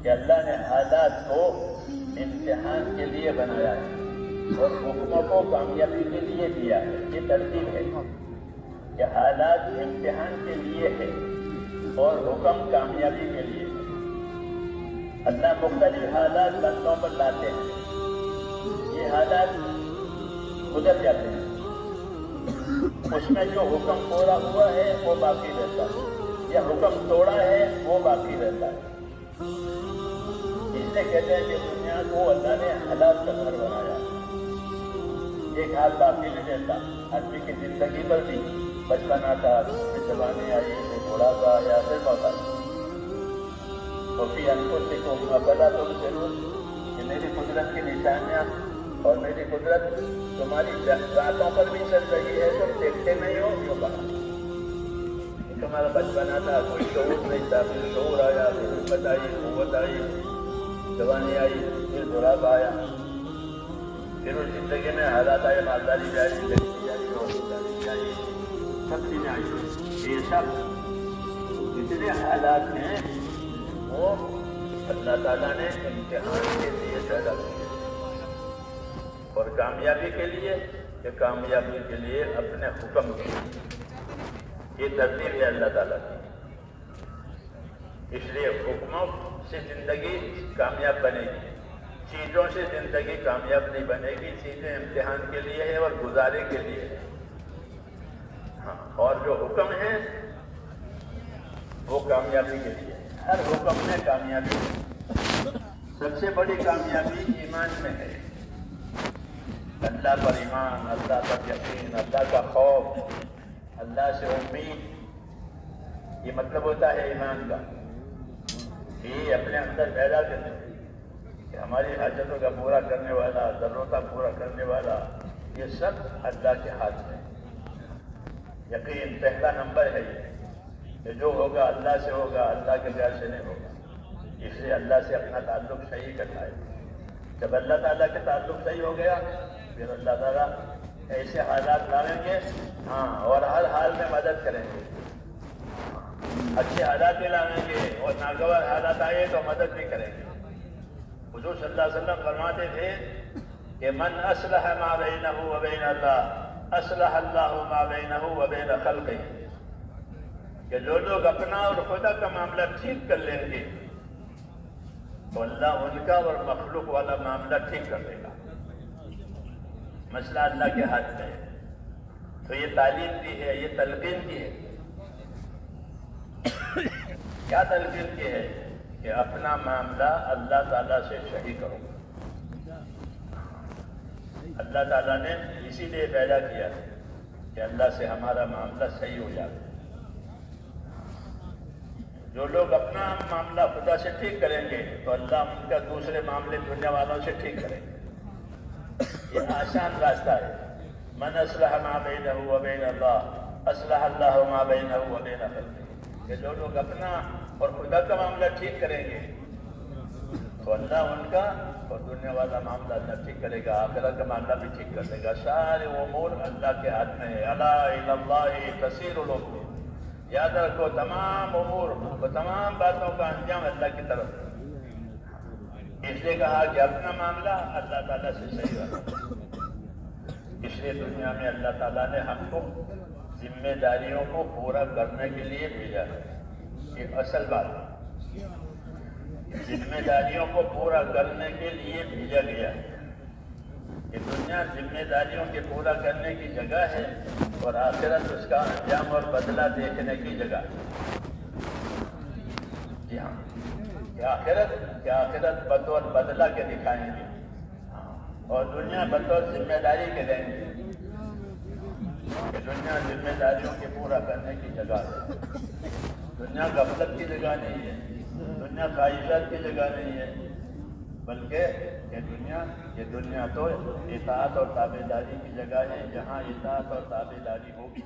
کہ اللہ نے حالات کو امتحان کے لیے بنایا ہے اور حکموں کو کامیابی کے لیے دیا ہے. یہ ترتیب ہے کہ حالات امتحان کے لیے ہے اور حکم کامیابی کے لیے ہے. اللہ مختلف حالات بندوں پر لاتے ہیں. یہ حالات گزر جاتے ہیں. اس میں جو حکم پورا ہوا ہے وہ باقی رہتا ہے یا حکم توڑا ہے وہ باقی رہتا ہے. اس لیے کہتے ہیں کہ دنیا کو اللہ نے حالات کا گھر بنایا. ایک حال باقی نہیں رہتا. آدمی کی زندگی پر بھی بچپنا تھا، پھر جوانی آئی، پھر بڑھاپا آیا، پھر موت آئی. تو پھر ہم کو سیکھو بلا تو ضرور کہ میری قدرت کی نشانیاں اور میری قدرت تمہاری راتوں پر بھی چل رہی ہے. تم دیکھتے نہیں ہو کیوں کہا؟ تمہارا بچپنا تھا، کوئی شعور نہیں تھا، پھر شعور آیا، پھر حکمت آئی، قوت آئی، جوانی آئی، پھر بڑھاپا آیا، پھر اس زندگی میں حالات آئے، مالداری جاری، غریبی جاری، روزگاری جاری، سب چیزیں آئی. یہ سب جتنے حالات ہیں وہ اللہ تعالیٰ نے امتحان کے لیے پیدا کیے اور کامیابی کے لیے کہ کامیابی کے لیے اپنے حکم کی. یہ ترتیب ہے اللہ تعالیٰ کی. اس لیے حکموں سے زندگی کامیاب بنے گی. چیزوں سے زندگی کامیاب نہیں بنے گی. چیزیں امتحان کے لیے ہے اور گزارے کے لیے ہے. ہاں، اور جو حکم ہے وہ کامیابی کے لیے. ہر حکم میں کامیابی ہے. سب سے بڑی کامیابی ایمان میں ہے. اللہ پر ایمان، اللہ پر یقین، اللہ کا خوف، اللہ سے امید. یہ مطلب ہوتا ہے ایمان کا. یہ اپنے اندر پیدا کرنے کہ ہماری حاجتوں کا پورا کرنے والا، ضرورتوں کا پورا کرنے والا، یہ سب اللہ کے ہاتھ میں. یقین پہلا نمبر ہے یہ کہ جو ہوگا اللہ سے ہوگا، اللہ کے پیار سے نہیں ہوگا. اس لیے اللہ سے اپنا تعلق صحیح کرنا ہے. جب اللہ تعالیٰ کے تعلق صحیح ہو گیا پھر اللہ تعالیٰ ایسے حالات لاویں گے، ہاں، اور ہر حال میں مدد کریں گے. اچھے حالات بھی لاویں گے اور ناگوار حالات آئے تو مدد بھی کریں گے. حضور صلی اللہ علیہ وسلم فرماتے تھے کہ من اصلح ما بینہ و بین اللہ اصلح اللہ ما بینہ و بین خلقہ. کہ جو لوگ اپنا اور خدا کا معاملہ ٹھیک کر لیں گے تو اللہ ان کا اور مخلوق والا معاملہ ٹھیک کر دے گا. مسئلہ اللہ کے ہاتھ میں ہے. تو یہ تعلیم کی ہے، یہ تلقین کی ہے. کیا تلقین کی ہے؟ کہ اپنا معاملہ اللہ تعالیٰ سے صحیح کرو. اللہ تعالیٰ نے اسی لیے پیدا کیا ہے کہ اللہ سے ہمارا معاملہ صحیح ہو جائے. جو لوگ اپنا معاملہ خدا سے ٹھیک کریں گے تو اللہ ان کا دوسرے معاملے دنیا والوں سے ٹھیک کریں گے. یہ آسان راستہ ہے. من اصلح ما بینہ و بین اللہ اصلح اللہ ما بینہ و بین خلقہ. کہ جو لوگ اپنا اور خدا کا معاملہ ٹھیک کریں گے تو اللہ ان کا اور دنیا والا معاملہ اللہ ٹھیک کرے گا. آخرت کا معاملہ بھی ٹھیک کر دے گا. سارے امور اللہ کے ہاتھ میں ہے. الا الی اللہ تسیر الامور. یاد رکھو تمام امور اور تمام باتوں کا انجام اللہ کی طرف ہے. اس لیے کہا کہ اپنا معاملہ اللہ تعالیٰ سے صحیح رکھو. اس لیے دنیا میں اللہ تعالیٰ نے ہم کو ذمہ داریوں کو پورا کرنے کے لیے بھیجا ہے. یہ اصل بات ہے. ذمہ داریوں کو پورا کرنے کے لیے بھیجا گیا ہے. کہ دنیا ذمہ داریوں کے پورا کرنے کی جگہ ہے اور آخرت اس کا انجام اور بدلہ دیکھنے کی جگہ ہے. جی ہاں، کہ آخرت بطور بدلہ کے دکھائیں گے اور دنیا بطور ذمہ داری کے دیں گے. کہ دنیا ذمہ داریوں کے پورا کرنے کی جگہ ہے. دنیا غفلت کی جگہ نہیں ہے. دنیا خواہشات کی جگہ نہیں ہے. بلکہ یہ دنیا تو اطاعت اور تابعداری کی جگہ ہے. جہاں اطاعت اور تابعداری ہوگی